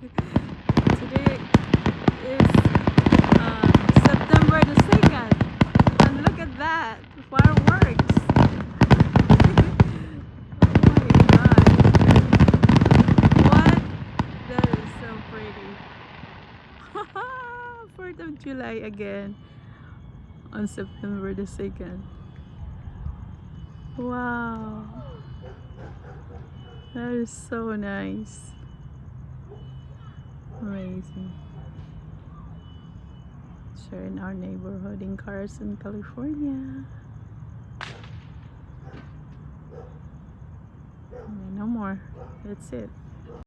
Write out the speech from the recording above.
Today is September the 2nd. And look at that. Fireworks. Oh my god. What? That is so pretty. 4th of July again on September the 2nd. Wow. That is so nice. Amazing. Sure, in our neighborhood in Carson, California. No more. That's it.